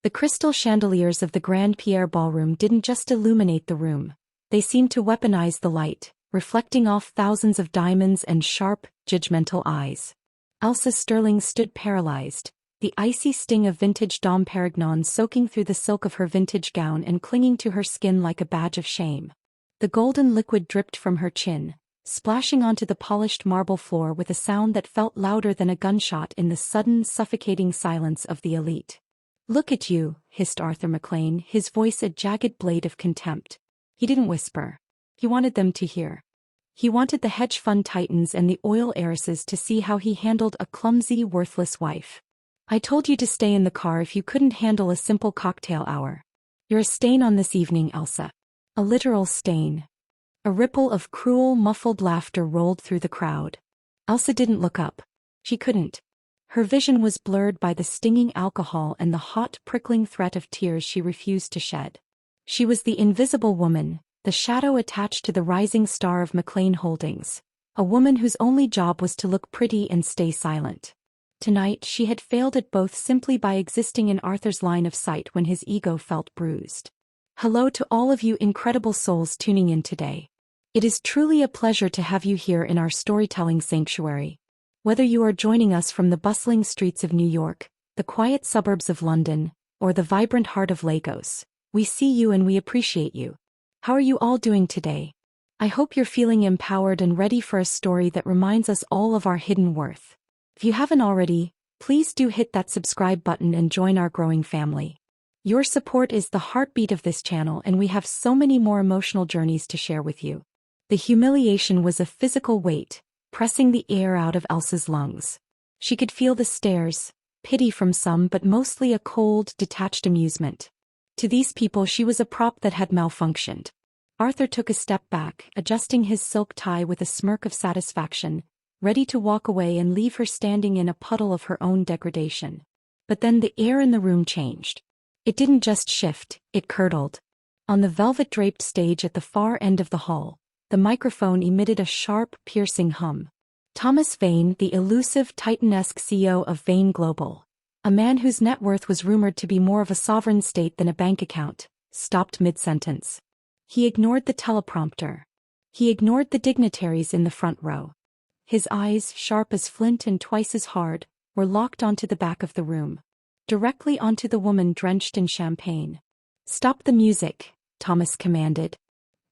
The crystal chandeliers of the Grand Pierre ballroom didn't just illuminate the room. They seemed to weaponize the light, reflecting off thousands of diamonds and sharp, judgmental eyes. Elsa Sterling stood paralyzed, the icy sting of vintage Dom Perignon soaking through the silk of her vintage gown and clinging to her skin like a badge of shame. The golden liquid dripped from her chin, splashing onto the polished marble floor with a sound that felt louder than a gunshot in the sudden, suffocating silence of the elite. "Look at you," hissed Arthur McLean, his voice a jagged blade of contempt. He didn't whisper. He wanted them to hear. He wanted the hedge fund titans and the oil heiresses to see how he handled a clumsy, worthless wife. "I told you to stay in the car if you couldn't handle a simple cocktail hour. You're a stain on this evening, Elsa." A literal stain. A ripple of cruel, muffled laughter rolled through the crowd. Elsa didn't look up. She couldn't. Her vision was blurred by the stinging alcohol and the hot, prickling threat of tears she refused to shed. She was the invisible woman, the shadow attached to the rising star of McLean Holdings, a woman whose only job was to look pretty and stay silent. Tonight she had failed at both simply by existing in Arthur's line of sight when his ego felt bruised. Hello to all of you incredible souls tuning in today. It is truly a pleasure to have you here in our storytelling sanctuary. Whether you are joining us from the bustling streets of New York, the quiet suburbs of London, or the vibrant heart of Lagos, we see you and we appreciate you. How are you all doing today? I hope you're feeling empowered and ready for a story that reminds us all of our hidden worth. If you haven't already, please do hit that subscribe button and join our growing family. Your support is the heartbeat of this channel, and we have so many more emotional journeys to share with you. The humiliation was a physical weight, pressing the air out of Elsa's lungs. She could feel the stares, pity from some but mostly a cold, detached amusement. To these people she was a prop that had malfunctioned. Arthur took a step back, adjusting his silk tie with a smirk of satisfaction, ready to walk away and leave her standing in a puddle of her own degradation. But then the air in the room changed. It didn't just shift, it curdled. On the velvet-draped stage at the far end of the hall, the microphone emitted a sharp, piercing hum. Thomas Vane, the elusive Titanesque CEO of Vane Global, a man whose net worth was rumored to be more of a sovereign state than a bank account, stopped mid-sentence. He ignored the teleprompter. He ignored the dignitaries in the front row. His eyes, sharp as flint and twice as hard, were locked onto the back of the room. Directly onto the woman drenched in champagne. "Stop the music," Thomas commanded.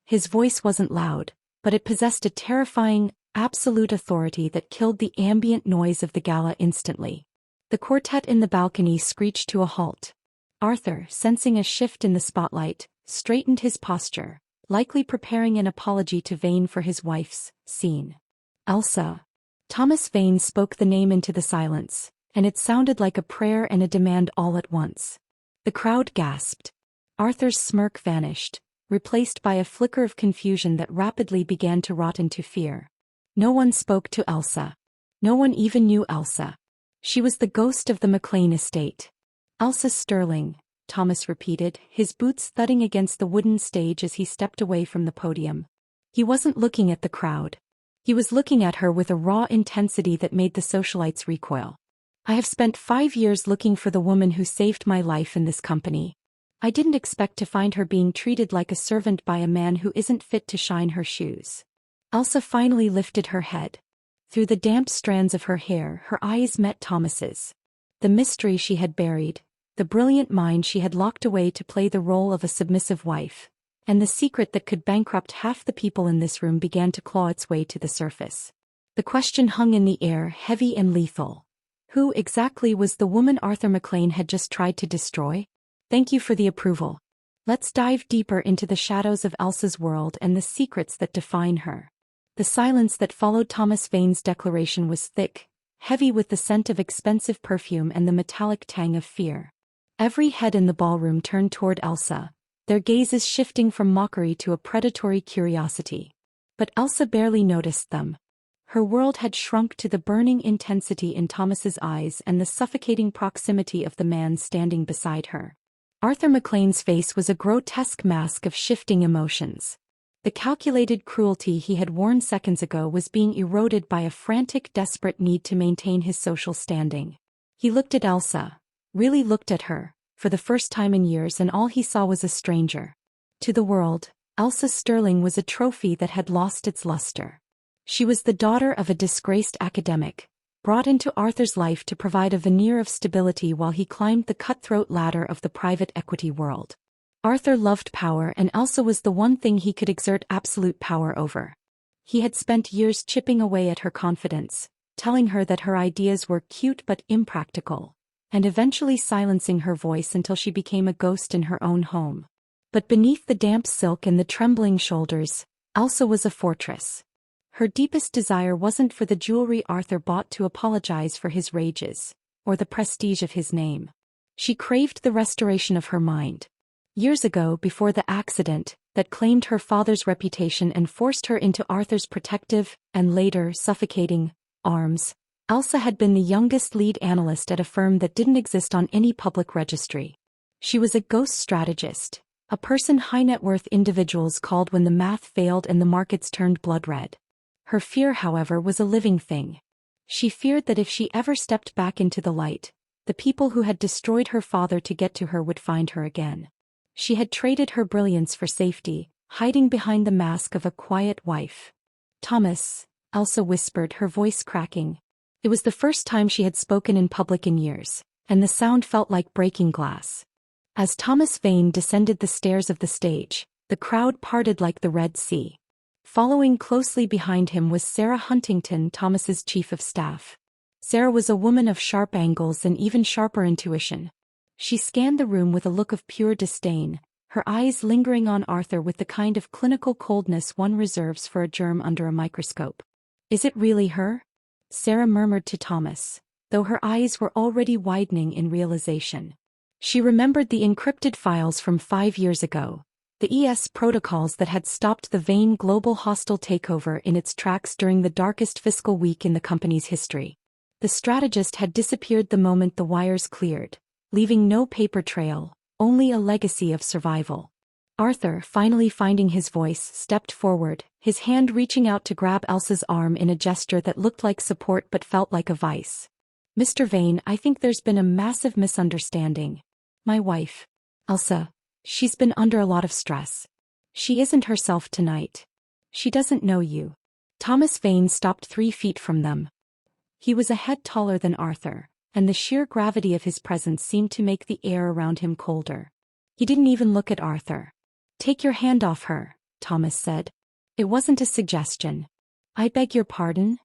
His voice wasn't loud, but it possessed a terrifying, absolute authority that killed the ambient noise of the gala instantly. The quartet in the balcony screeched to a halt. Arthur, sensing a shift in the spotlight, straightened his posture, likely preparing an apology to Vane for his wife's scene. "Elsa." Thomas Vane spoke the name into the silence, and it sounded like a prayer and a demand all at once. The crowd gasped. Arthur's smirk vanished, replaced by a flicker of confusion that rapidly began to rot into fear. No one spoke to Elsa. No one even knew Elsa. She was the ghost of the McLean estate. "Elsa Sterling," Thomas repeated, his boots thudding against the wooden stage as he stepped away from the podium. He wasn't looking at the crowd. He was looking at her with a raw intensity that made the socialites recoil. "I have spent 5 years looking for the woman who saved my life in this company. I didn't expect to find her being treated like a servant by a man who isn't fit to shine her shoes." Elsa finally lifted her head. Through the damp strands of her hair, her eyes met Thomas's. The mystery she had buried, the brilliant mind she had locked away to play the role of a submissive wife, and the secret that could bankrupt half the people in this room began to claw its way to the surface. The question hung in the air, heavy and lethal. Who exactly was the woman Arthur McLean had just tried to destroy? Thank you for the approval. Let's dive deeper into the shadows of Elsa's world and the secrets that define her. The silence that followed Thomas Vane's declaration was thick, heavy with the scent of expensive perfume and the metallic tang of fear. Every head in the ballroom turned toward Elsa, their gazes shifting from mockery to a predatory curiosity. But Elsa barely noticed them. Her world had shrunk to the burning intensity in Thomas's eyes and the suffocating proximity of the man standing beside her. Arthur McLean's face was a grotesque mask of shifting emotions. The calculated cruelty he had worn seconds ago was being eroded by a frantic, desperate need to maintain his social standing. He looked at Elsa, really looked at her, for the first time in years, and all he saw was a stranger. To the world, Elsa Sterling was a trophy that had lost its luster. She was the daughter of a disgraced academic, brought into Arthur's life to provide a veneer of stability while he climbed the cutthroat ladder of the private equity world. Arthur loved power, and Elsa was the one thing he could exert absolute power over. He had spent years chipping away at her confidence, telling her that her ideas were cute but impractical, and eventually silencing her voice until she became a ghost in her own home. But beneath the damp silk and the trembling shoulders, Elsa was a fortress. Her deepest desire wasn't for the jewelry Arthur bought to apologize for his rages, or the prestige of his name. She craved the restoration of her mind. Years ago, before the accident that claimed her father's reputation and forced her into Arthur's protective, and later suffocating, arms, Elsa had been the youngest lead analyst at a firm that didn't exist on any public registry. She was a ghost strategist, a person high-net-worth individuals called when the math failed and the markets turned blood red. Her fear, however, was a living thing. She feared that if she ever stepped back into the light, the people who had destroyed her father to get to her would find her again. She had traded her brilliance for safety, hiding behind the mask of a quiet wife. "Thomas," Elsa whispered, her voice cracking. It was the first time she had spoken in public in years, and the sound felt like breaking glass. As Thomas Vane descended the stairs of the stage, the crowd parted like the Red Sea. Following closely behind him was Sarah Huntington, Thomas's chief of staff. Sarah was a woman of sharp angles and even sharper intuition. She scanned the room with a look of pure disdain, her eyes lingering on Arthur with the kind of clinical coldness one reserves for a germ under a microscope. "Is it really her?" Sarah murmured to Thomas, though her eyes were already widening in realization. She remembered the encrypted files from 5 years ago, the ES protocols that had stopped the Vane global hostile takeover in its tracks during the darkest fiscal week in the company's history. The strategist had disappeared the moment the wires cleared, leaving no paper trail, only a legacy of survival. Arthur, finally finding his voice, stepped forward, his hand reaching out to grab Elsa's arm in a gesture that looked like support but felt like a vice. "Mr. Vane, I think there's been a massive misunderstanding. My wife, Elsa, she's been under a lot of stress. She isn't herself tonight. She doesn't know you." Thomas Vane stopped 3 feet from them. He was a head taller than Arthur, and the sheer gravity of his presence seemed to make the air around him colder. He didn't even look at Arthur. "Take your hand off her," Thomas said. It wasn't a suggestion. "I beg your pardon?"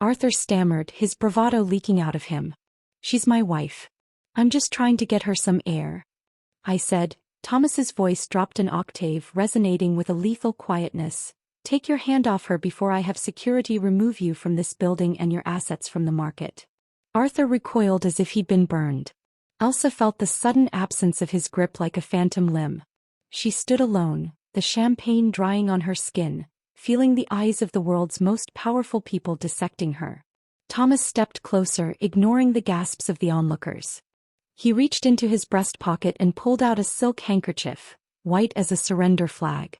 Arthur stammered, his bravado leaking out of him. "She's my wife. I'm just trying to get her some air," I said. Thomas's voice dropped an octave, resonating with a lethal quietness. "Take your hand off her before I have security remove you from this building and your assets from the market." Arthur recoiled as if he'd been burned. Elsa felt the sudden absence of his grip like a phantom limb. She stood alone, the champagne drying on her skin, feeling the eyes of the world's most powerful people dissecting her. Thomas stepped closer, ignoring the gasps of the onlookers. He reached into his breast pocket and pulled out a silk handkerchief, white as a surrender flag.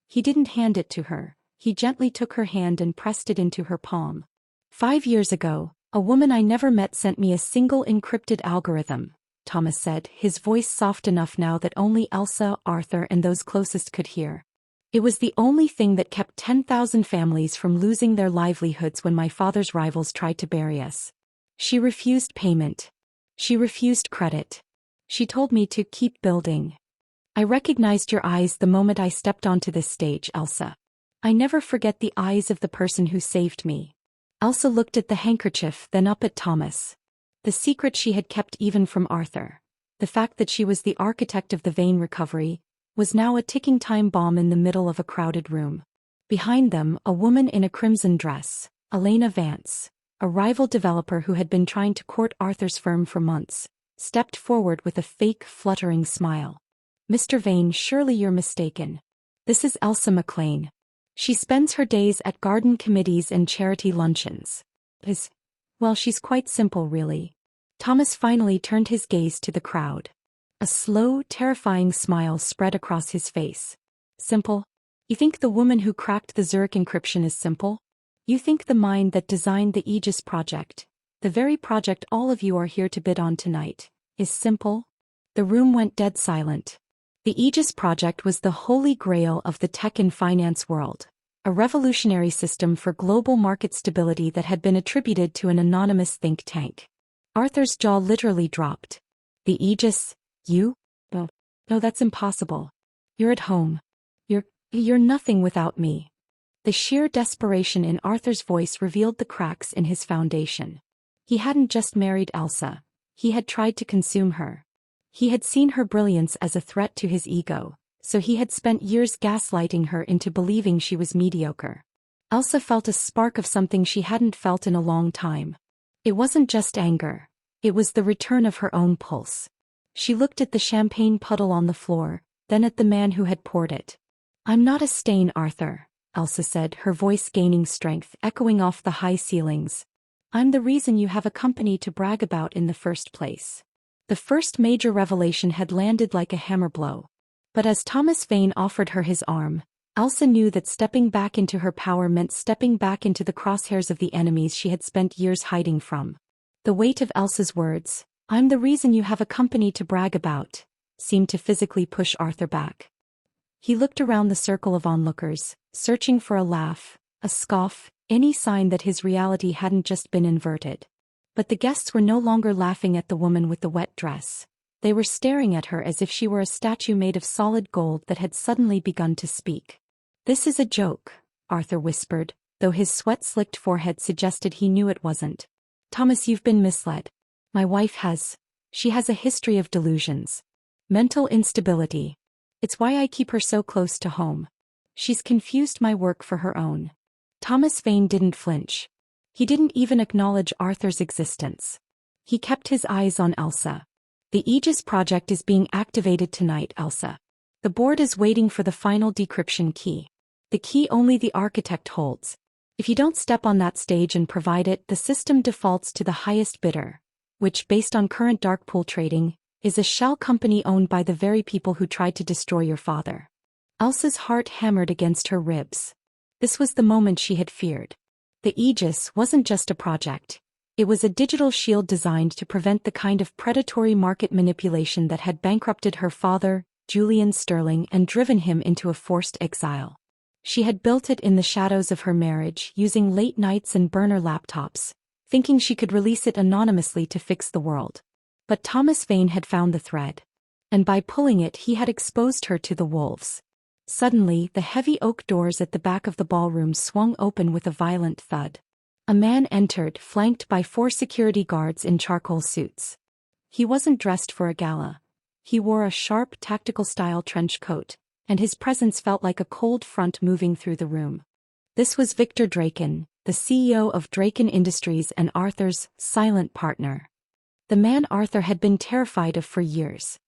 He didn't hand it to her, he gently took her hand and pressed it into her palm. "5 years ago, a woman I never met sent me a single encrypted algorithm," Thomas said, his voice soft enough now that only Elsa, Arthur, and those closest could hear. "It was the only thing that kept 10,000 families from losing their livelihoods when my father's rivals tried to bury us. She refused payment. She refused credit. She told me to keep building. I recognized your eyes the moment I stepped onto this stage, Elsa. I never forget the eyes of the person who saved me." Elsa looked at the handkerchief, then up at Thomas. The secret she had kept even from Arthur, the fact that she was the architect of the Vane recovery, was now a ticking time bomb in the middle of a crowded room. Behind them, a woman in a crimson dress, Elena Vance, a rival developer who had been trying to court Arthur's firm for months, stepped forward with a fake, fluttering smile. "Mr. Vane, surely you're mistaken. This is Elsa McLean. She spends her days at garden committees and charity luncheons. Well, she's quite simple, really." Thomas finally turned his gaze to the crowd. A slow, terrifying smile spread across his face. "Simple? You think the woman who cracked the Zurich encryption is simple? You think the mind that designed the Aegis project, the very project all of you are here to bid on tonight, is simple?" The room went dead silent. The Aegis project was the holy grail of the tech and finance world, a revolutionary system for global market stability that had been attributed to an anonymous think tank. Arthur's jaw literally dropped. The Aegis? You? No, that's impossible. You're at home. You're nothing without me. The sheer desperation in Arthur's voice revealed the cracks in his foundation. He hadn't just married Elsa. He had tried to consume her. He had seen her brilliance as a threat to his ego, so he had spent years gaslighting her into believing she was mediocre. Elsa felt a spark of something she hadn't felt in a long time. It wasn't just anger. It was the return of her own pulse. She looked at the champagne puddle on the floor, then at the man who had poured it. "I'm not a stain, Arthur," Elsa said, her voice gaining strength, echoing off the high ceilings. "I'm the reason you have a company to brag about in the first place." The first major revelation had landed like a hammer blow. But as Thomas Vane offered her his arm, Elsa knew that stepping back into her power meant stepping back into the crosshairs of the enemies she had spent years hiding from. The weight of Elsa's words, "I'm the reason you have a company to brag about," seemed to physically push Arthur back. He looked around the circle of onlookers, searching for a laugh, a scoff, any sign that his reality hadn't just been inverted. But the guests were no longer laughing at the woman with the wet dress. They were staring at her as if she were a statue made of solid gold that had suddenly begun to speak. "This is a joke," Arthur whispered, though his sweat-slicked forehead suggested he knew it wasn't. "Thomas, you've been misled. My wife she has a history of delusions. Mental instability. It's why I keep her so close to home. She's confused my work for her own." Thomas Vane didn't flinch. He didn't even acknowledge Arthur's existence. He kept his eyes on Elsa. "The Aegis project is being activated tonight, Elsa. The board is waiting for the final decryption key. The key only the architect holds. If you don't step on that stage and provide it, the system defaults to the highest bidder, which, based on current dark pool trading, is a shell company owned by the very people who tried to destroy your father." Elsa's heart hammered against her ribs. This was the moment she had feared. The Aegis wasn't just a project. It was a digital shield designed to prevent the kind of predatory market manipulation that had bankrupted her father, Julian Sterling, and driven him into a forced exile. She had built it in the shadows of her marriage, using late nights and burner laptops, thinking she could release it anonymously to fix the world. But Thomas Vane had found the thread. And by pulling it, he had exposed her to the wolves. Suddenly, the heavy oak doors at the back of the ballroom swung open with a violent thud. A man entered, flanked by 4 security guards in charcoal suits. He wasn't dressed for a gala. He wore a sharp, tactical-style trench coat, and his presence felt like a cold front moving through the room. This was Victor Draken, the CEO of Draken Industries and Arthur's silent partner. The man Arthur had been terrified of for years.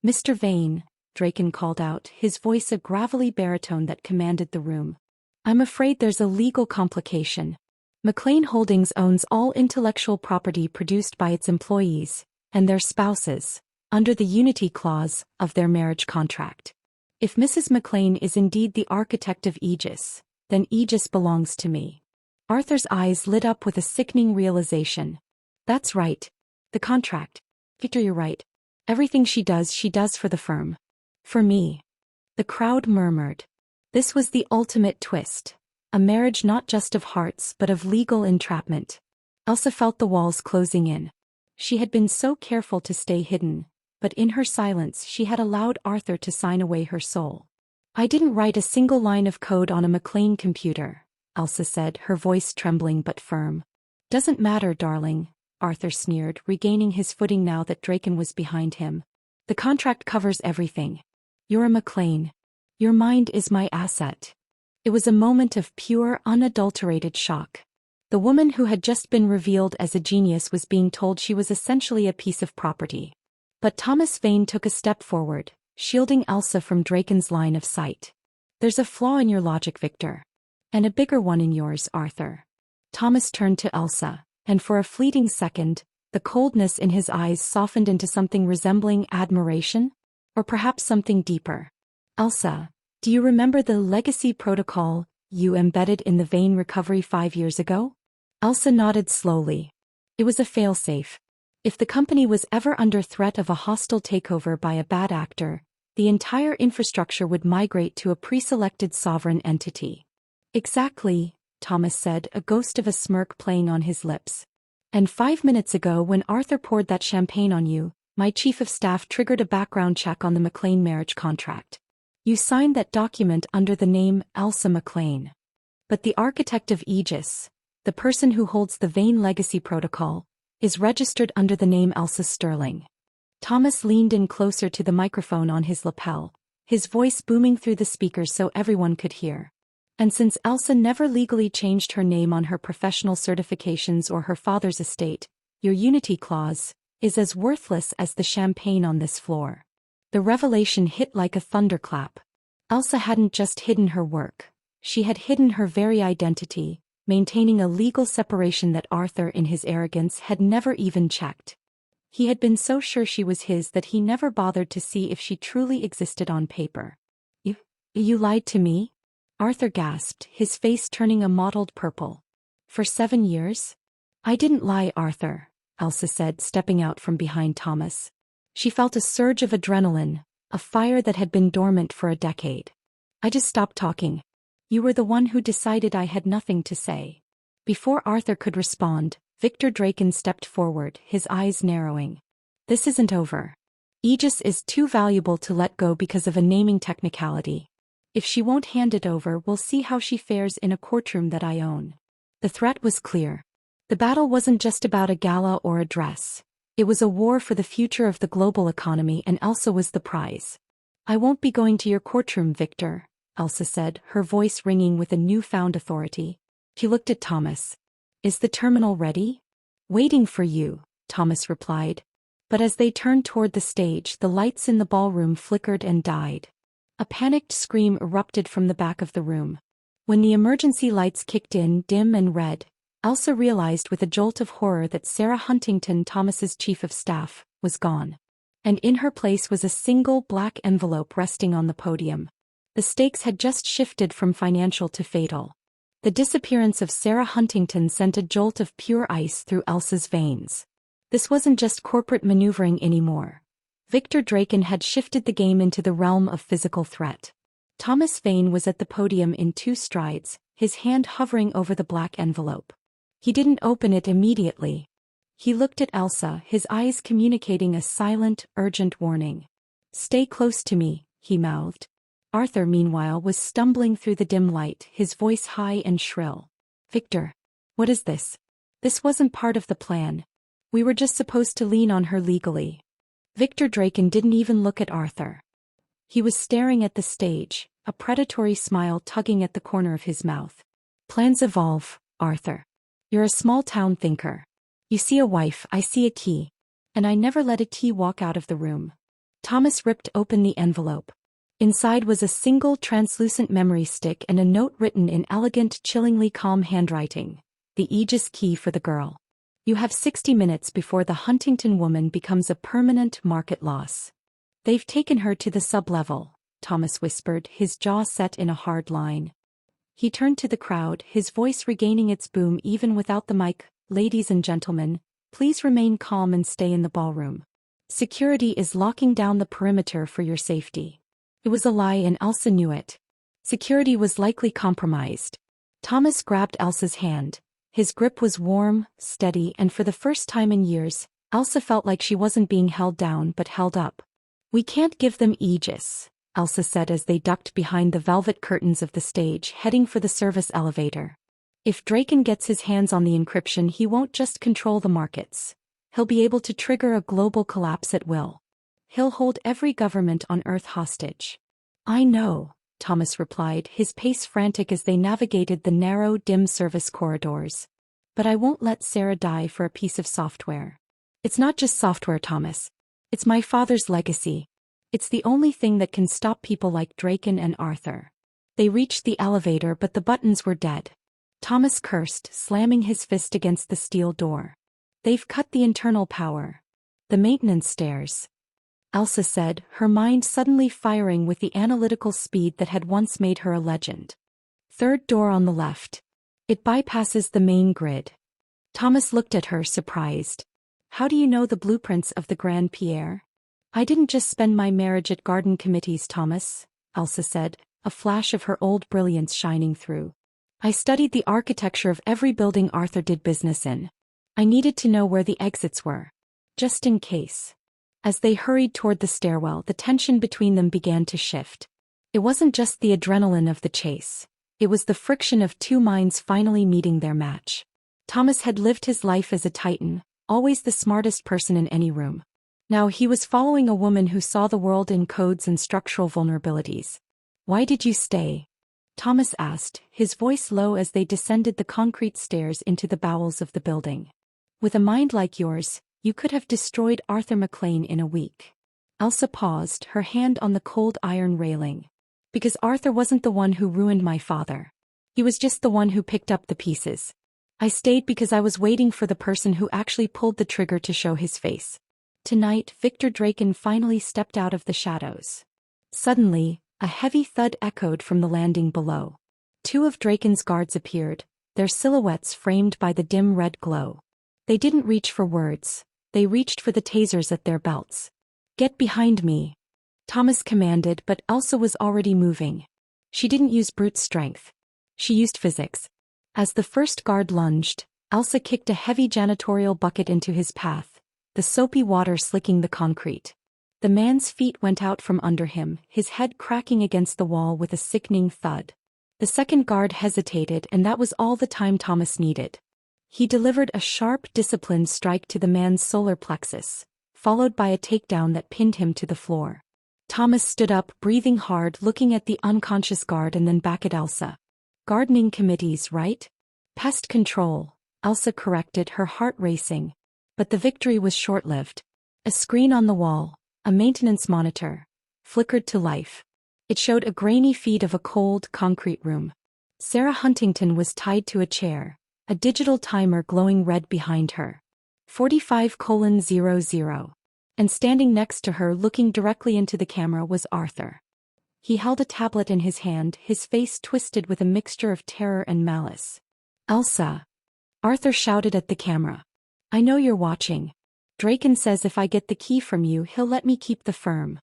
"Mr. Vane," Draken called out, his voice a gravelly baritone that commanded the room. "I'm afraid there's a legal complication. McLean Holdings owns all intellectual property produced by its employees, and their spouses, under the unity clause of their marriage contract. If Mrs. McLean is indeed the architect of Aegis, then Aegis belongs to me." Arthur's eyes lit up with a sickening realization. "That's right. The contract. Victor, you're right. Everything she does for the firm. For me." The crowd murmured. This was the ultimate twist. A marriage not just of hearts but of legal entrapment. Elsa felt the walls closing in. She had been so careful to stay hidden, but in her silence she had allowed Arthur to sign away her soul. "I didn't write a single line of code on a McLean computer," Elsa said, her voice trembling but firm. "Doesn't matter, darling," Arthur sneered, regaining his footing now that Draken was behind him. "The contract covers everything. You're a McLean. Your mind is my asset." It was a moment of pure, unadulterated shock. The woman who had just been revealed as a genius was being told she was essentially a piece of property. But Thomas Vane took a step forward, shielding Elsa from Draken's line of sight. "There's a flaw in your logic, Victor. And a bigger one in yours, Arthur." Thomas turned to Elsa, and for a fleeting second, the coldness in his eyes softened into something resembling admiration, or perhaps something deeper. "Elsa, do you remember the legacy protocol you embedded in the Vane recovery 5 years ago?" Elsa nodded slowly. "It was a failsafe. If the company was ever under threat of a hostile takeover by a bad actor, the entire infrastructure would migrate to a pre-selected sovereign entity. Exactly, Thomas said, a ghost of a smirk playing on his lips. And 5 minutes ago when Arthur poured that champagne on you, my chief of staff triggered a background check on the McLean marriage contract. You signed that document under the name Elsa McLean. But the architect of Aegis, the person who holds the Vane Legacy Protocol, is registered under the name Elsa Sterling. Thomas leaned in closer to the microphone on his lapel, his voice booming through the speakers so everyone could hear. And since Elsa never legally changed her name on her professional certifications or her father's estate, your unity clause is as worthless as the champagne on this floor. The revelation hit like a thunderclap. Elsa hadn't just hidden her work. She had hidden her very identity, maintaining a legal separation that Arthur in his arrogance had never even checked. He had been so sure she was his that he never bothered to see if she truly existed on paper. You lied to me? Arthur gasped, his face turning a mottled purple. For 7 years? I didn't lie, Arthur, Elsa said, stepping out from behind Thomas. She felt a surge of adrenaline, a fire that had been dormant for a decade. I just stopped talking. You were the one who decided I had nothing to say. Before Arthur could respond, Victor Draken stepped forward, his eyes narrowing. This isn't over. Aegis is too valuable to let go because of a naming technicality. If she won't hand it over, we'll see how she fares in a courtroom that I own. The threat was clear. The battle wasn't just about a gala or a dress. It was a war for the future of the global economy, and Elsa was the prize. I won't be going to your courtroom, Victor, Elsa said, her voice ringing with a newfound authority. She looked at Thomas. Is the terminal ready? Waiting for you, Thomas replied. But as they turned toward the stage, the lights in the ballroom flickered and died. A panicked scream erupted from the back of the room. When the emergency lights kicked in, dim and red, Elsa realized with a jolt of horror that Sarah Huntington, Thomas's chief of staff, was gone. And in her place was a single black envelope resting on the podium. The stakes had just shifted from financial to fatal. The disappearance of Sarah Huntington sent a jolt of pure ice through Elsa's veins. This wasn't just corporate maneuvering anymore. Victor Draken had shifted the game into the realm of physical threat. Thomas Vane was at the podium in 2 strides, his hand hovering over the black envelope. He didn't open it immediately. He looked at Elsa, his eyes communicating a silent, urgent warning. Stay close to me, he mouthed. Arthur, meanwhile, was stumbling through the dim light, his voice high and shrill. Victor. What is this? This wasn't part of the plan. We were just supposed to lean on her legally. Victor Draken didn't even look at Arthur. He was staring at the stage, a predatory smile tugging at the corner of his mouth. Plans evolve, Arthur. You're a small-town thinker. You see a wife, I see a key. And I never let a key walk out of the room. Thomas ripped open the envelope. Inside was a single translucent memory stick and a note written in elegant, chillingly calm handwriting. The Aegis key for the girl. You have 60 minutes before the Huntington woman becomes a permanent market loss. They've taken her to the sub-level, Thomas whispered, his jaw set in a hard line. He turned to the crowd, his voice regaining its boom even without the mic. Ladies and gentlemen, please remain calm and stay in the ballroom. Security is locking down the perimeter for your safety. It was a lie and Elsa knew it. Security was likely compromised. Thomas grabbed Elsa's hand. His grip was warm, steady, and for the first time in years, Elsa felt like she wasn't being held down but held up. We can't give them Aegis, Elsa said as they ducked behind the velvet curtains of the stage, heading for the service elevator. If Draken gets his hands on the encryption, he won't just control the markets. He'll be able to trigger a global collapse at will. He'll hold every government on Earth hostage. I know, Thomas replied, his pace frantic as they navigated the narrow, dim service corridors. But I won't let Sarah die for a piece of software. It's not just software, Thomas. It's my father's legacy. It's the only thing that can stop people like Draken and Arthur. They reached the elevator, but the buttons were dead. Thomas cursed, slamming his fist against the steel door. They've cut the internal power. The maintenance stairs. Elsa said, her mind suddenly firing with the analytical speed that had once made her a legend. Third door on the left. It bypasses the main grid. Thomas looked at her, surprised. How do you know the blueprints of the Grand Pierre? I didn't just spend my marriage at garden committees, Thomas, Elsa said, a flash of her old brilliance shining through. I studied the architecture of every building Arthur did business in. I needed to know where the exits were. Just in case. As they hurried toward the stairwell, the tension between them began to shift. It wasn't just the adrenaline of the chase. It was the friction of two minds finally meeting their match. Thomas had lived his life as a titan, always the smartest person in any room. Now he was following a woman who saw the world in codes and structural vulnerabilities. Why did you stay? Thomas asked, his voice low as they descended the concrete stairs into the bowels of the building. With a mind like yours, you could have destroyed Arthur McLean in a week. Elsa paused, her hand on the cold iron railing. Because Arthur wasn't the one who ruined my father. He was just the one who picked up the pieces. I stayed because I was waiting for the person who actually pulled the trigger to show his face. Tonight, Victor Draken finally stepped out of the shadows. Suddenly, a heavy thud echoed from the landing below. Two of Draken's guards appeared, their silhouettes framed by the dim red glow. They didn't reach for words, they reached for the tasers at their belts. Get behind me, Thomas commanded, but Elsa was already moving. She didn't use brute strength. She used physics. As the first guard lunged, Elsa kicked a heavy janitorial bucket into his path, the soapy water slicking the concrete. The man's feet went out from under him, his head cracking against the wall with a sickening thud. The second guard hesitated, and that was all the time Thomas needed. He delivered a sharp, disciplined strike to the man's solar plexus, followed by a takedown that pinned him to the floor. Thomas stood up, breathing hard, looking at the unconscious guard and then back at Elsa. Gardening committees, right? Pest control, Elsa corrected, her heart racing. But the victory was short-lived. A screen on the wall, a maintenance monitor, flickered to life. It showed a grainy feed of a cold, concrete room. Sarah Huntington was tied to a chair, a digital timer glowing red behind her. 45:00. And standing next to her, looking directly into the camera, was Arthur. He held a tablet in his hand, his face twisted with a mixture of terror and malice. Elsa. Arthur shouted at the camera. I know you're watching. Draken says if I get the key from you, he'll let me keep the firm.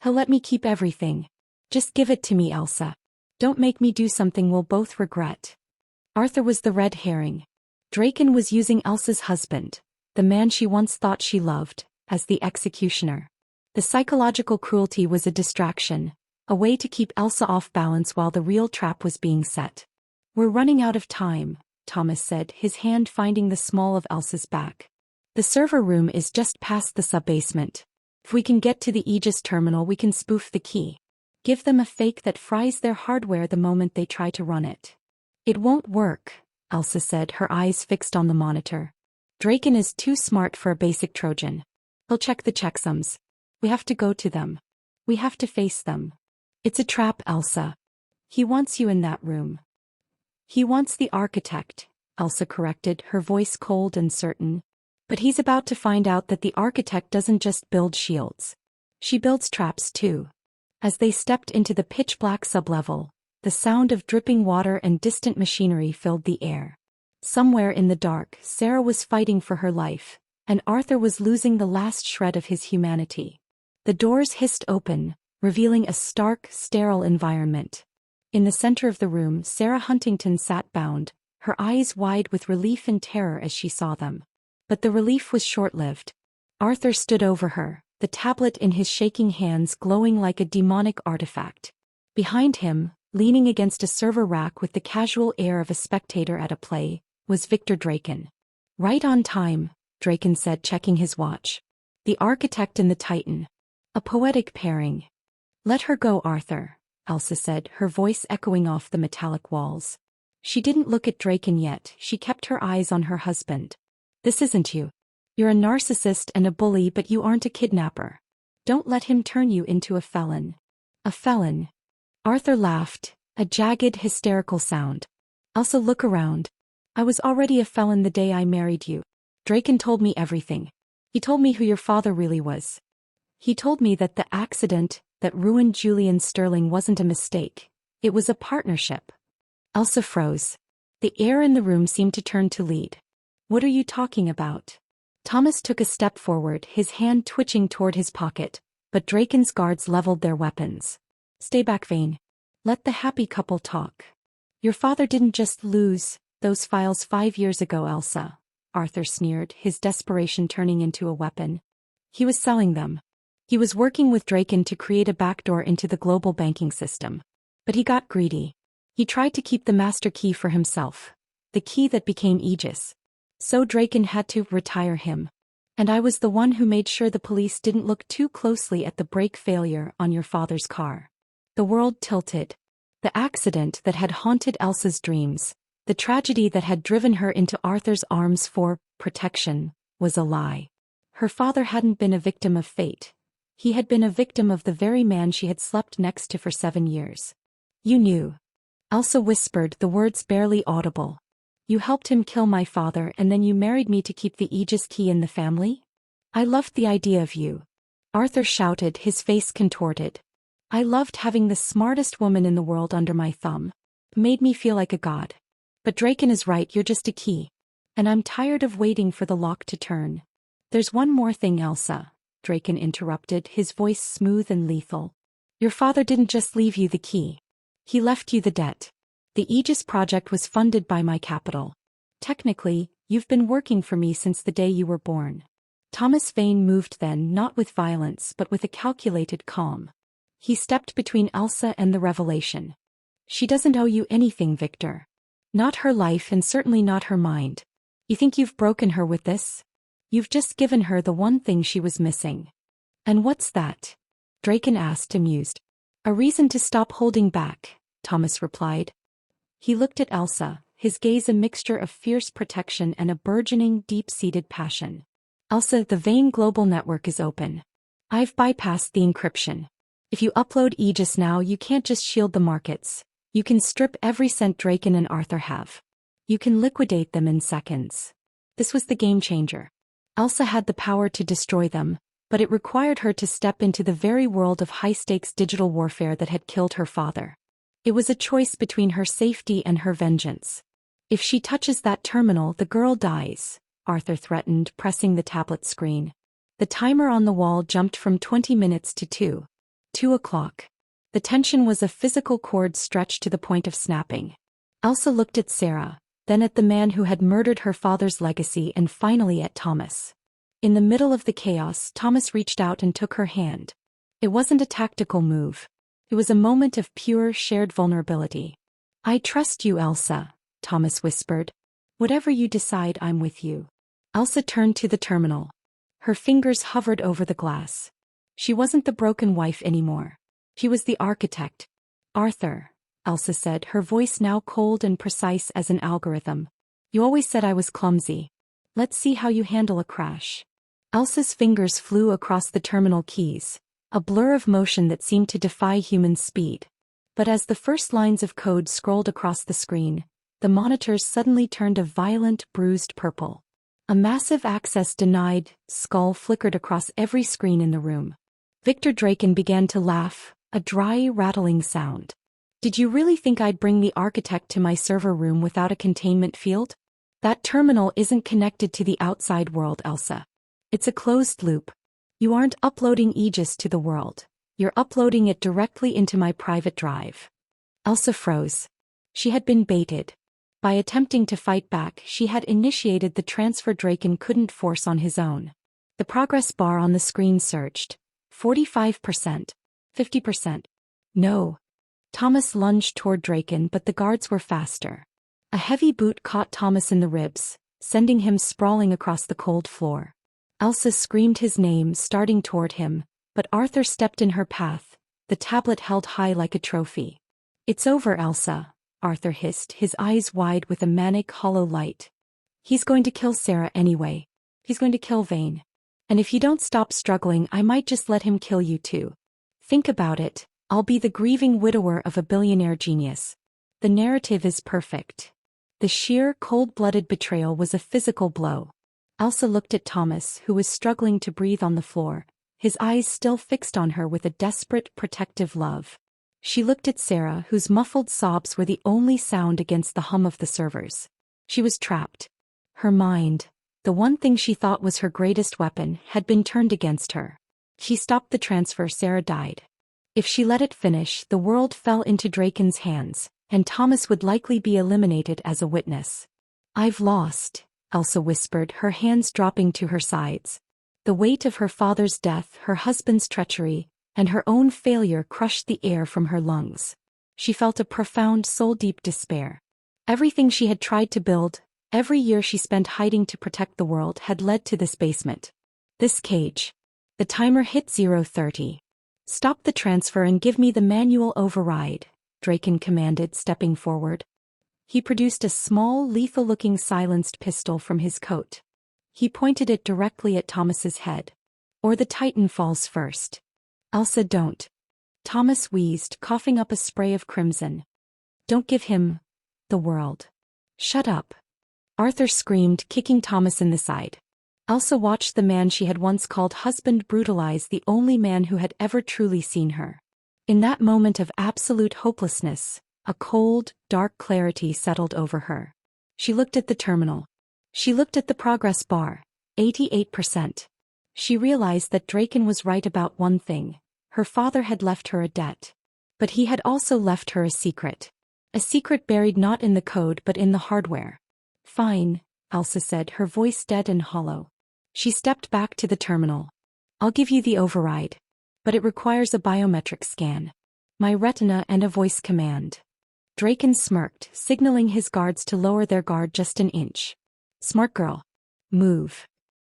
He'll let me keep everything. Just give it to me, Elsa. Don't make me do something we'll both regret. Arthur was the red herring. Draken was using Elsa's husband, the man she once thought she loved, as the executioner. The psychological cruelty was a distraction, a way to keep Elsa off balance while the real trap was being set. We're running out of time, Thomas said, his hand finding the small of Elsa's back. The server room is just past the sub-basement. If we can get to the Aegis terminal, we can spoof the key. Give them a fake that fries their hardware the moment they try to run it. It won't work, Elsa said, her eyes fixed on the monitor. Draken is too smart for a basic Trojan. He'll check the checksums. We have to go to them. We have to face them. It's a trap, Elsa. He wants you in that room. He wants the architect, Elsa corrected, her voice cold and certain. But he's about to find out that the architect doesn't just build shields. She builds traps too. As they stepped into the pitch-black sublevel, the sound of dripping water and distant machinery filled the air. Somewhere in the dark, Sarah was fighting for her life, and Arthur was losing the last shred of his humanity. The doors hissed open, revealing a stark, sterile environment. In the center of the room, Sarah Huntington sat bound, her eyes wide with relief and terror as she saw them. But the relief was short-lived. Arthur stood over her, the tablet in his shaking hands glowing like a demonic artifact. Behind him, leaning against a server rack with the casual air of a spectator at a play, was Victor Draken. Right on time, Draken said, checking his watch. The architect and the titan. A poetic pairing. Let her go, Arthur, Elsa said, her voice echoing off the metallic walls. She didn't look at Draken yet, she kept her eyes on her husband. This isn't you. You're a narcissist and a bully, but you aren't a kidnapper. Don't let him turn you into a felon. A felon. Arthur laughed, a jagged, hysterical sound. Elsa, look around. I was already a felon the day I married you. Draken told me everything. He told me who your father really was. He told me that the accident that ruined Julian Sterling wasn't a mistake. It was a partnership. Elsa froze. The air in the room seemed to turn to lead. What are you talking about? Thomas took a step forward, his hand twitching toward his pocket, but Draken's guards leveled their weapons. Stay back, Vane. Let the happy couple talk. Your father didn't just lose those files 5 years ago, Elsa, Arthur sneered, his desperation turning into a weapon. He was selling them. He was working with Draken to create a backdoor into the global banking system. But he got greedy. He tried to keep the master key for himself. The key that became Aegis. So Draken had to retire him. And I was the one who made sure the police didn't look too closely at the brake failure on your father's car. The world tilted. The accident that had haunted Elsa's dreams, the tragedy that had driven her into Arthur's arms for protection, was a lie. Her father hadn't been a victim of fate. He had been a victim of the very man she had slept next to for 7 years. You knew. Elsa whispered, the words barely audible. You helped him kill my father and then you married me to keep the Aegis key in the family? I loved the idea of you. Arthur shouted, his face contorted. I loved having the smartest woman in the world under my thumb. Made me feel like a god. But Draken is right, you're just a key. And I'm tired of waiting for the lock to turn. There's one more thing, Elsa, Draken interrupted, his voice smooth and lethal. Your father didn't just leave you the key. He left you the debt. The Aegis project was funded by my capital. Technically, you've been working for me since the day you were born. Thomas Vane moved then, not with violence but with a calculated calm. He stepped between Elsa and the revelation. She doesn't owe you anything, Victor. Not her life and certainly not her mind. You think you've broken her with this? You've just given her the one thing she was missing. And what's that? Draken asked, amused. A reason to stop holding back, Thomas replied. He looked at Elsa, his gaze a mixture of fierce protection and a burgeoning, deep-seated passion. Elsa, the Vane global network is open. I've bypassed the encryption. If you upload Aegis now, you can't just shield the markets. You can strip every cent Draken and Arthur have. You can liquidate them in seconds. This was the game changer. Elsa had the power to destroy them, but it required her to step into the very world of high-stakes digital warfare that had killed her father. It was a choice between her safety and her vengeance. If she touches that terminal, the girl dies, Arthur threatened, pressing the tablet screen. The timer on the wall jumped from 20 minutes to 2 o'clock. The tension was a physical cord stretched to the point of snapping. Elsa looked at Sarah, then at the man who had murdered her father's legacy and finally at Thomas. In the middle of the chaos, Thomas reached out and took her hand. It wasn't a tactical move. It was a moment of pure, shared vulnerability. I trust you, Elsa, Thomas whispered. Whatever you decide, I'm with you. Elsa turned to the terminal. Her fingers hovered over the glass. She wasn't the broken wife anymore. She was the architect. Arthur, Elsa said, her voice now cold and precise as an algorithm. You always said I was clumsy. Let's see how you handle a crash. Elsa's fingers flew across the terminal keys, a blur of motion that seemed to defy human speed. But as the first lines of code scrolled across the screen, the monitors suddenly turned a violent, bruised purple. A massive access denied skull flickered across every screen in the room. Victor Draken began to laugh, a dry, rattling sound. Did you really think I'd bring the architect to my server room without a containment field? That terminal isn't connected to the outside world, Elsa. It's a closed loop. You aren't uploading Aegis to the world. You're uploading it directly into my private drive. Elsa froze. She had been baited. By attempting to fight back, she had initiated the transfer Draken couldn't force on his own. The progress bar on the screen surged. 45%. 50%. No. Thomas lunged toward Draken, but the guards were faster. A heavy boot caught Thomas in the ribs, sending him sprawling across the cold floor. Elsa screamed his name, starting toward him, but Arthur stepped in her path, the tablet held high like a trophy. It's over, Elsa, Arthur hissed, his eyes wide with a manic, hollow light. He's going to kill Sarah anyway. He's going to kill Vane. And if you don't stop struggling, I might just let him kill you too. Think about it, I'll be the grieving widower of a billionaire genius. The narrative is perfect. The sheer, cold-blooded betrayal was a physical blow. Elsa looked at Thomas, who was struggling to breathe on the floor, his eyes still fixed on her with a desperate, protective love. She looked at Sarah, whose muffled sobs were the only sound against the hum of the servers. She was trapped. Her mind, The one thing she thought was her greatest weapon had been turned against her. She stopped the transfer. Sarah died. If she let it finish, the world fell into Draken's hands, and Thomas would likely be eliminated as a witness. I've lost, Elsa whispered, her hands dropping to her sides. The weight of her father's death, her husband's treachery, and her own failure crushed the air from her lungs. She felt a profound soul-deep despair. Everything she had tried to build, every year she spent hiding to protect the world, had led to this basement. This cage. The timer hit 0:30. Stop the transfer and give me the manual override, Draken commanded, stepping forward. He produced a small, lethal-looking silenced pistol from his coat. He pointed it directly at Thomas's head. Or the Titan falls first. Elsa, don't. Thomas wheezed, coughing up a spray of crimson. Don't give him the world. Shut up. Arthur screamed, kicking Thomas in the side. Elsa watched the man she had once called husband brutalize the only man who had ever truly seen her. In that moment of absolute hopelessness, a cold, dark clarity settled over her. She looked at the terminal. She looked at the progress bar, 88%. She realized that Draken was right about one thing. Her father had left her a debt. But he had also left her a secret. A secret buried not in the code but in the hardware. Fine, Elsa said, her voice dead and hollow. She stepped back to the terminal. I'll give you the override. But it requires a biometric scan. My retina and a voice command. Draken smirked, signaling his guards to lower their guard just an inch. Smart girl. Move.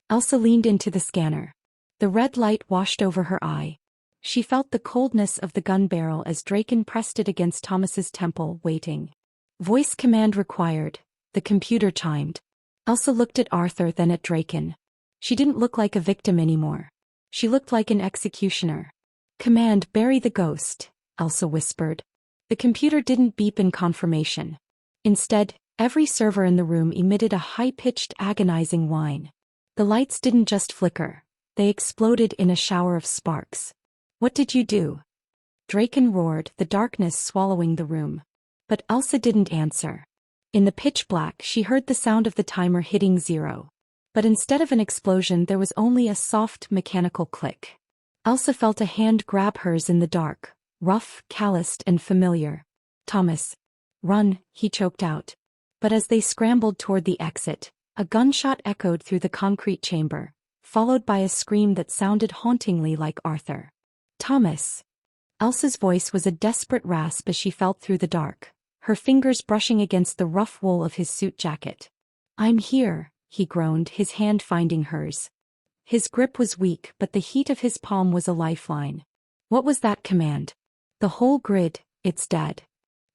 Elsa leaned into the scanner. The red light washed over her eye. She felt the coldness of the gun barrel as Draken pressed it against Thomas's temple, waiting. Voice command required. The computer chimed. Elsa looked at Arthur, then at Draken. She didn't look like a victim anymore. She looked like an executioner. Command, bury the ghost, Elsa whispered. The computer didn't beep in confirmation. Instead, every server in the room emitted a high-pitched, agonizing whine. The lights didn't just flicker. They exploded in a shower of sparks. What did you do? Draken roared, the darkness swallowing the room. But Elsa didn't answer. In the pitch black, she heard the sound of the timer hitting 0. But instead of an explosion, there was only a soft, mechanical click. Elsa felt a hand grab hers in the dark, rough, calloused, and familiar. Thomas. Run, he choked out. But as they scrambled toward the exit, a gunshot echoed through the concrete chamber, followed by a scream that sounded hauntingly like Arthur. Thomas. Elsa's voice was a desperate rasp as she felt through the dark, her fingers brushing against the rough wool of his suit jacket. I'm here, he groaned, his hand finding hers. His grip was weak, but the heat of his palm was a lifeline. What was that command? The whole grid, it's dead.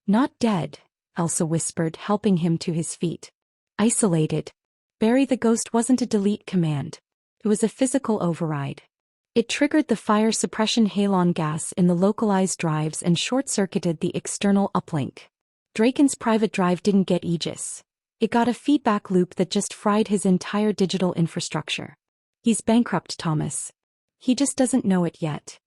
Not dead, Elsa whispered, helping him to his feet. Isolated. Bury the ghost wasn't a delete command. It was a physical override. It triggered the fire suppression halon gas in the localized drives and short-circuited the external uplink. Draken's private drive didn't get Aegis. It got a feedback loop that just fried his entire digital infrastructure. He's bankrupt, Thomas. He just doesn't know it yet.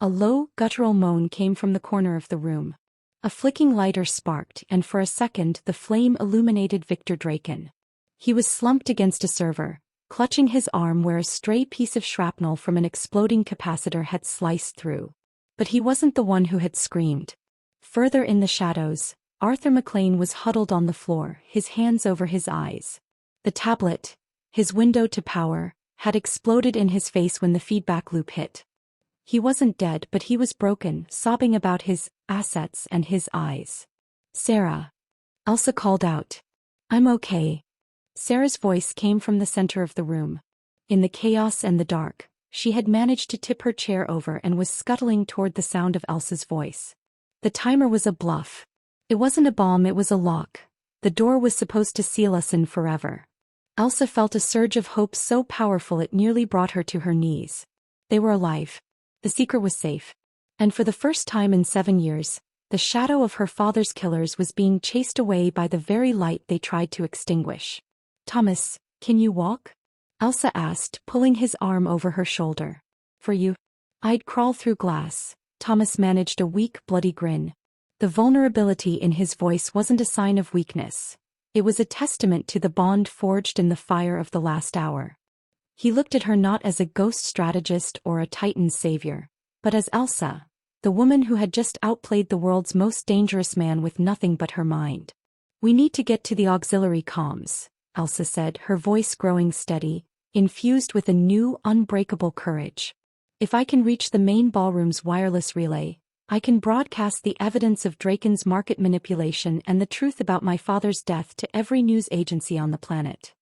A low, guttural moan came from the corner of the room. A flicking lighter sparked, and for a second the flame illuminated Victor Draken. He was slumped against a server, clutching his arm where a stray piece of shrapnel from an exploding capacitor had sliced through. But he wasn't the one who had screamed. Further in the shadows, Arthur McLean was huddled on the floor, his hands over his eyes. The tablet, his window to power, had exploded in his face when the feedback loop hit. He wasn't dead, but he was broken, sobbing about his assets and his eyes. Sarah. Elsa called out. I'm okay. Sarah's voice came from the center of the room. In the chaos and the dark, she had managed to tip her chair over and was scuttling toward the sound of Elsa's voice. The timer was a bluff. It wasn't a bomb, it was a lock. The door was supposed to seal us in forever. Elsa felt a surge of hope so powerful it nearly brought her to her knees. They were alive. The secret was safe. And for the first time in 7 years, the shadow of her father's killers was being chased away by the very light they tried to extinguish. Thomas, can you walk? Elsa asked, pulling his arm over her shoulder. For you? I'd crawl through glass. Thomas managed a weak, bloody grin. The vulnerability in his voice wasn't a sign of weakness. It was a testament to the bond forged in the fire of the last hour. He looked at her not as a ghost strategist or a Titan's savior, but as Elsa, the woman who had just outplayed the world's most dangerous man with nothing but her mind. "We need to get to the auxiliary comms," Elsa said, her voice growing steady, infused with a new, unbreakable courage. "If I can reach the main ballroom's wireless relay, I can broadcast the evidence of Draken's market manipulation and the truth about my father's death to every news agency on the planet."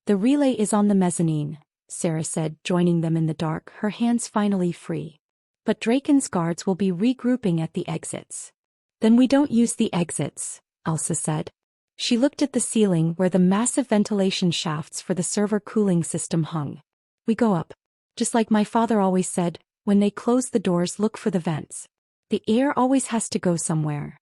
"The relay is on the mezzanine," Sarah said, joining them in the dark, her hands finally free. "But Draken's guards will be regrouping at the exits." "Then we don't use the exits," Elsa said. She looked at the ceiling where the massive ventilation shafts for the server cooling system hung. "We go up. Just like my father always said, when they close the doors, look for the vents. The air always has to go somewhere."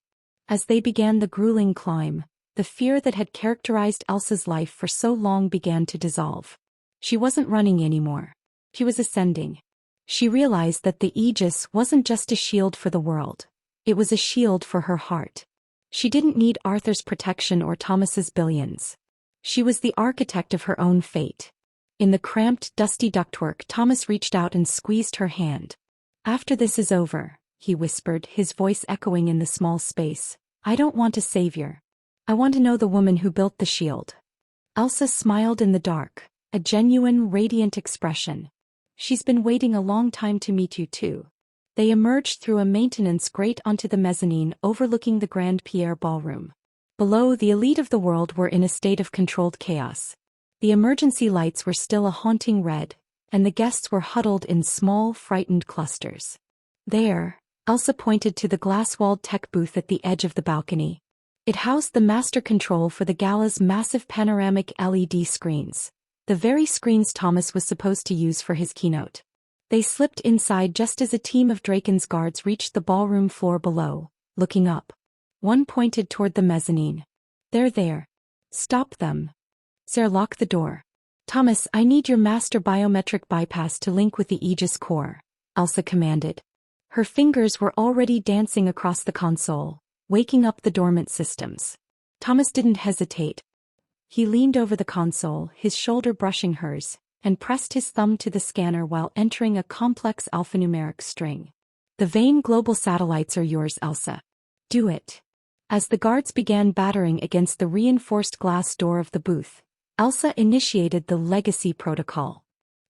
As they began the grueling climb, the fear that had characterized Elsa's life for so long began to dissolve. She wasn't running anymore. She was ascending. She realized that the Aegis wasn't just a shield for the world. It was a shield for her heart. She didn't need Arthur's protection or Thomas's billions. She was the architect of her own fate. In the cramped, dusty ductwork, Thomas reached out and squeezed her hand. "After this is over," he whispered, his voice echoing in the small space, "I don't want a savior. I want to know the woman who built the shield." Elsa smiled in the dark, a genuine, radiant expression. "She's been waiting a long time to meet you too." They emerged through a maintenance grate onto the mezzanine overlooking the Grand Pierre ballroom. Below, the elite of the world were in a state of controlled chaos. The emergency lights were still a haunting red, and the guests were huddled in small, frightened clusters. "There," Elsa pointed to the glass-walled tech booth at the edge of the balcony. It housed the master control for the Gala's massive panoramic LED screens, the very screens Thomas was supposed to use for his keynote. They slipped inside just as a team of Draken's guards reached the ballroom floor below, looking up. One pointed toward the mezzanine. "They're there. Stop them." "Sarah, lock the door." "Thomas, I need your master biometric bypass to link with the Aegis core," Elsa commanded. Her fingers were already dancing across the console, waking up the dormant systems. Thomas didn't hesitate. He leaned over the console, his shoulder brushing hers, and pressed his thumb to the scanner while entering a complex alphanumeric string. "The Vane global satellites are yours, Elsa. Do it." As the guards began battering against the reinforced glass door of the booth, Elsa initiated the legacy protocol.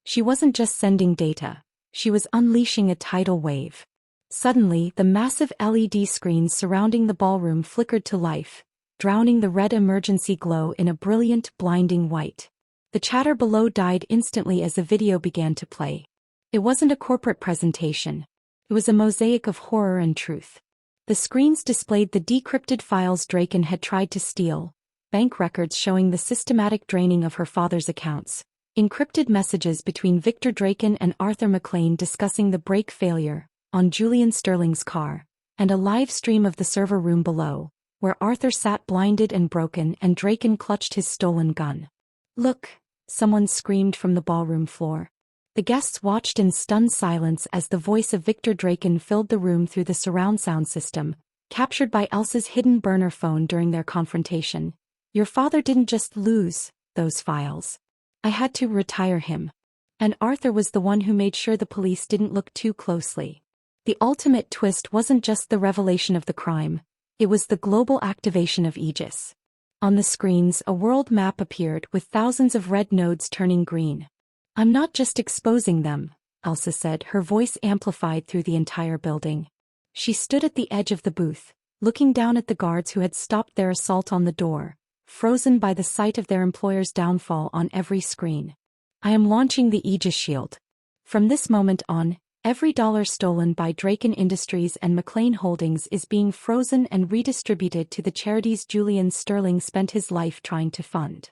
She wasn't just sending data, she was unleashing a tidal wave. Suddenly, the massive LED screens surrounding the ballroom flickered to life, drowning the red emergency glow in a brilliant, blinding white. The chatter below died instantly as the video began to play. It wasn't a corporate presentation. It was a mosaic of horror and truth. The screens displayed the decrypted files Draken had tried to steal, bank records showing the systematic draining of her father's accounts, encrypted messages between Victor Draken and Arthur McLean discussing the brake failure on Julian Sterling's car, and a live stream of the server room below, where Arthur sat blinded and broken and Draken clutched his stolen gun. "Look," someone screamed from the ballroom floor. The guests watched in stunned silence as the voice of Victor Draken filled the room through the surround sound system, captured by Elsa's hidden burner phone during their confrontation. "Your father didn't just lose those files. I had to retire him. And Arthur was the one who made sure the police didn't look too closely." The ultimate twist wasn't just the revelation of the crime, it was the global activation of Aegis. On the screens, a world map appeared with thousands of red nodes turning green. "I'm not just exposing them," Elsa said, her voice amplified through the entire building. She stood at the edge of the booth, looking down at the guards who had stopped their assault on the door, frozen by the sight of their employer's downfall on every screen. "I am launching the Aegis shield. From this moment on, every dollar stolen by Draken Industries and McLean Holdings is being frozen and redistributed to the charities Julian Sterling spent his life trying to fund."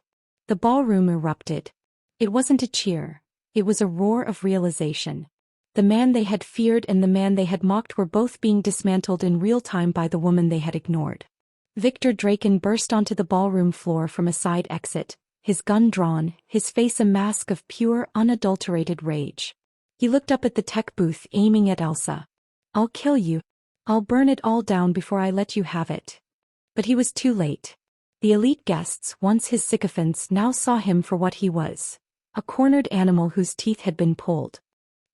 The ballroom erupted. It wasn't a cheer, it was a roar of realization. The man they had feared and the man they had mocked were both being dismantled in real time by the woman they had ignored. Victor Draken burst onto the ballroom floor from a side exit, his gun drawn, his face a mask of pure, unadulterated rage. He looked up at the tech booth, aiming at Elsa. "I'll kill you. I'll burn it all down before I let you have it." But he was too late. The elite guests, once his sycophants, now saw him for what he was. A cornered animal whose teeth had been pulled.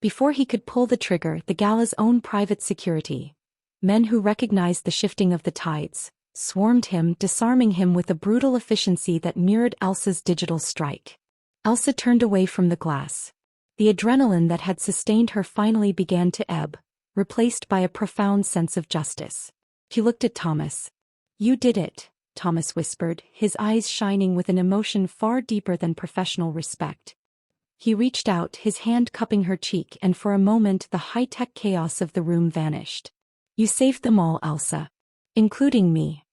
Before he could pull the trigger, the gala's own private security, men who recognized the shifting of the tides, swarmed him, disarming him with a brutal efficiency that mirrored Elsa's digital strike. Elsa turned away from the glass. The adrenaline that had sustained her finally began to ebb, replaced by a profound sense of justice. He looked at Thomas. "You did it," Thomas whispered, his eyes shining with an emotion far deeper than professional respect. He reached out, his hand cupping her cheek, and for a moment the high-tech chaos of the room vanished. "You saved them all, Elsa. Including me."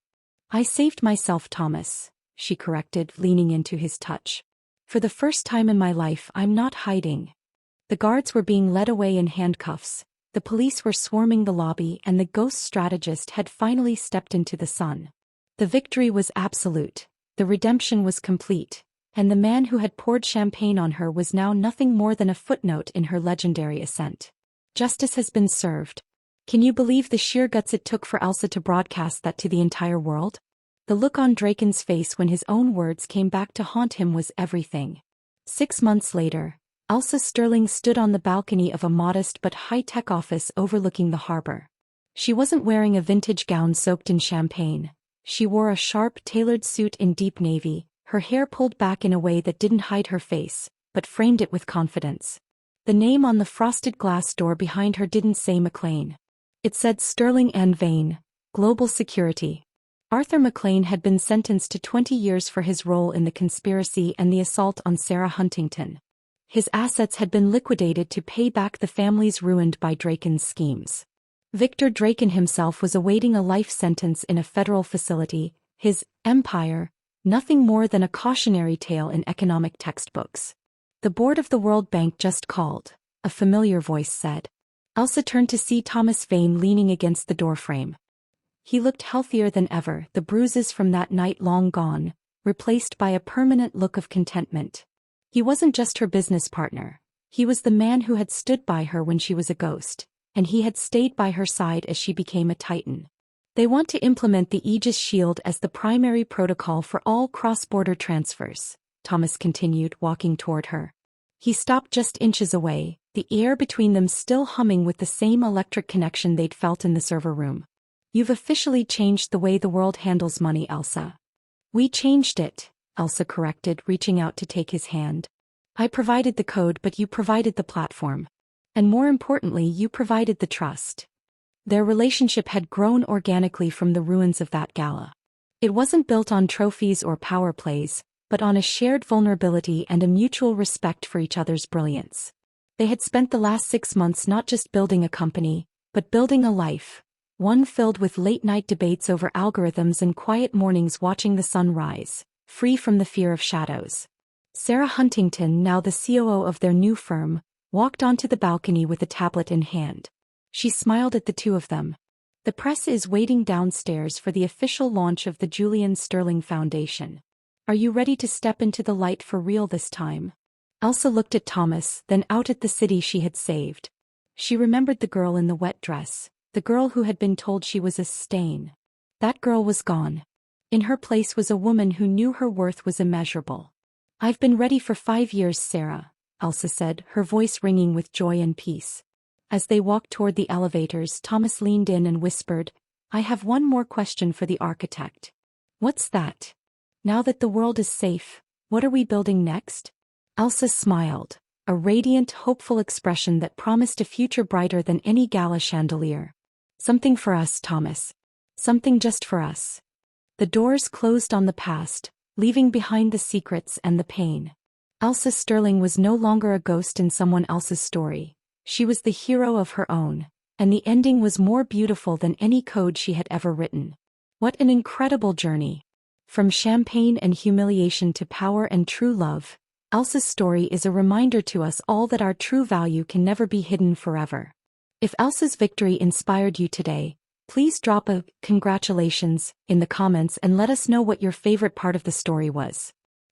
"I saved myself, Thomas," she corrected, leaning into his touch. "For the first time in my life, I'm not hiding." The guards were being led away in handcuffs, the police were swarming the lobby, and the ghost strategist had finally stepped into the sun. The victory was absolute, the redemption was complete, and the man who had poured champagne on her was now nothing more than a footnote in her legendary ascent. Justice has been served. Can you believe the sheer guts it took for Elsa to broadcast that to the entire world? The look on Draken's face when his own words came back to haunt him was everything. 6 months later, Elsa Sterling stood on the balcony of a modest but high-tech office overlooking the harbor. She wasn't wearing a vintage gown soaked in champagne. She wore a sharp, tailored suit in deep navy, her hair pulled back in a way that didn't hide her face, but framed it with confidence. The name on the frosted glass door behind her didn't say McLean. It said Sterling and Vane, Global Security. Arthur McLean had been sentenced to 20 years for his role in the conspiracy and the assault on Sarah Huntington. His assets had been liquidated to pay back the families ruined by Draken's schemes. Victor Draken himself was awaiting a life sentence in a federal facility, his empire, nothing more than a cautionary tale in economic textbooks. "The board of the World Bank just called," a familiar voice said. Elsa turned to see Thomas Vane leaning against the doorframe. He looked healthier than ever, the bruises from that night long gone, replaced by a permanent look of contentment. He wasn't just her business partner. He was the man who had stood by her when she was a ghost, and he had stayed by her side as she became a titan. "They want to implement the Aegis Shield as the primary protocol for all cross-border transfers," Thomas continued, walking toward her. He stopped just inches away, the air between them still humming with the same electric connection they'd felt in the server room. "You've officially changed the way the world handles money, Elsa." "We changed it," Elsa corrected, reaching out to take his hand. "I provided the code, but you provided the platform. And more importantly, you provided the trust." Their relationship had grown organically from the ruins of that gala. It wasn't built on trophies or power plays, but on a shared vulnerability and a mutual respect for each other's brilliance. They had spent the last 6 months not just building a company, but building a life, one filled with late-night debates over algorithms and quiet mornings watching the sun rise, free from the fear of shadows. Sarah Huntington, now the COO of their new firm, walked onto the balcony with a tablet in hand. She smiled at the two of them. "The press is waiting downstairs for the official launch of the Julian Sterling Foundation. Are you ready to step into the light for real this time?" Elsa looked at Thomas, then out at the city she had saved. She remembered the girl in the wet dress, the girl who had been told she was a stain. That girl was gone. In her place was a woman who knew her worth was immeasurable. "I've been ready for 5 years, Sarah," Elsa said, her voice ringing with joy and peace. As they walked toward the elevators, Thomas leaned in and whispered, "I have one more question for the architect." "What's that?" "Now that the world is safe, what are we building next?" Elsa smiled, a radiant, hopeful expression that promised a future brighter than any gala chandelier. "Something for us, Thomas. Something just for us." The doors closed on the past, leaving behind the secrets and the pain. Elsa Sterling was no longer a ghost in someone else's story. She was the hero of her own, and the ending was more beautiful than any code she had ever written. What an incredible journey! From champagne and humiliation to power and true love, Elsa's story is a reminder to us all that our true value can never be hidden forever. If Elsa's victory inspired you today, please drop a "congratulations" in the comments and let us know what your favorite part of the story was.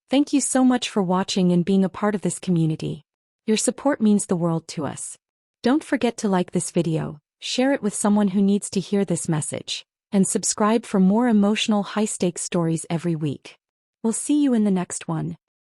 Thank you so much for watching and being a part of this community. Your support means the world to us. Don't forget to like this video, share it with someone who needs to hear this message, and subscribe for more emotional high-stakes stories every week. We'll see you in the next one.